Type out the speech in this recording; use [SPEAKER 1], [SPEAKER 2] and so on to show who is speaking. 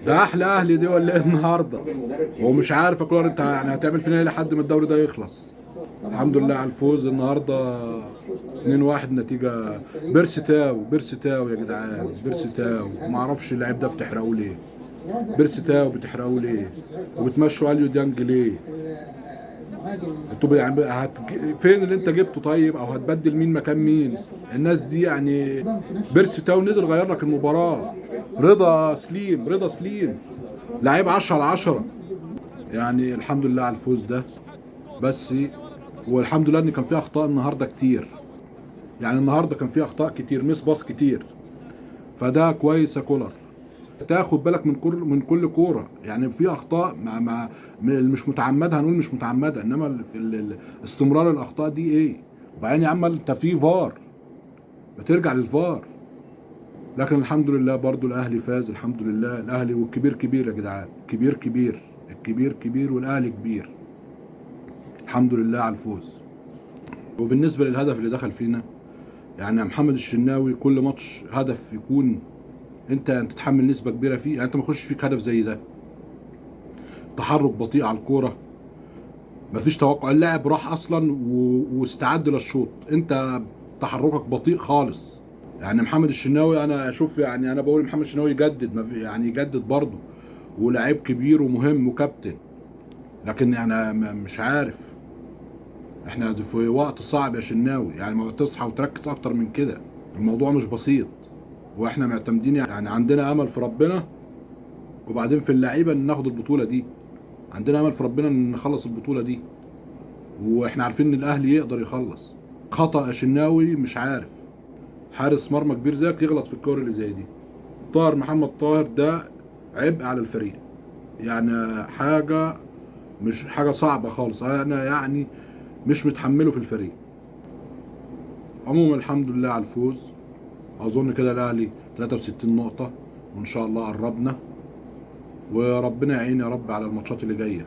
[SPEAKER 1] ده احلى اهلي دي ولا ايه النهارده؟ هو مش عارف يا كولر انت يعني هتعمل فينا ايه لحد ما الدوري ده يخلص. الحمد لله على الفوز النهارده 2-1 نتيجه. بيرستاو بيرستاو يا جدعان، بيرستاو ما اعرفش اللاعب ده بتحرقوه ليه؟ بيرستاو بتحرقوه ليه؟ وبتمشوا اليو ديانج ليه؟ انتوا يعني فين اللي انت جبته طيب؟ او هتبدل مين مكان مين؟ الناس دي يعني بيرسي تاو نزل غير لك المباراة. رضا سليم، رضا سليم لعيب 10 على 10. يعني الحمد لله على الفوز ده بس. والحمد لله ان كان في اخطاء النهارده كتير. يعني النهارده كان في اخطاء كتير، مس باص كتير. فده كويس يا كولر، تاخد بالك من كل كوره. يعني في اخطاء مش متعمده، هنقول مش متعمده، انما استمرار الاخطاء دي ايه؟ وبعدين يا عم انت في فار، بترجع للفار. لكن الحمد لله برضو الاهلي فاز، الحمد لله الاهلي. والكبير كبير يا جدعان، كبير كبير، الكبير كبير والاهلي كبير. الحمد لله على الفوز. وبالنسبه للهدف اللي دخل فينا، يعني يا محمد الشناوي كل ماتش هدف يكون انت تتحمل نسبه كبيره فيه. يعني انت ما يخش فيك هدف زي ده، تحرك بطيء على الكوره، مفيش توقع. اللاعب راح اصلا واستعد للشوط، انت تحركك بطيء خالص. يعني محمد الشناوي انا اشوف، يعني انا بقول محمد الشناوي يجدد، يعني يجدد برضه، ولاعيب كبير ومهم وكابتن. لكن يعني مش عارف، احنا في وقت صعب يا شناوي، يعني ما تصحى وتركز اكتر من كده. الموضوع مش بسيط، واحنا معتمدين، يعني عندنا امل في ربنا، وبعدين في اللعيبه ان ناخد البطوله دي. عندنا امل في ربنا ان نخلص البطوله دي، واحنا عارفين ان الاهلي يقدر يخلص. خطأ شناوي مش عارف، حارس مرمى كبير زيك يغلط في الكور اللي زي دي. طاهر محمد طاهر ده عبء على الفريق، يعني حاجة مش حاجة صعبة خالص. انا يعني مش متحمله في الفريق. عموما الحمد لله على الفوز. اظن كده الاهلي 63 نقطة، وان شاء الله قربنا. وربنا يعين يا رب على الماتشات اللي جاية.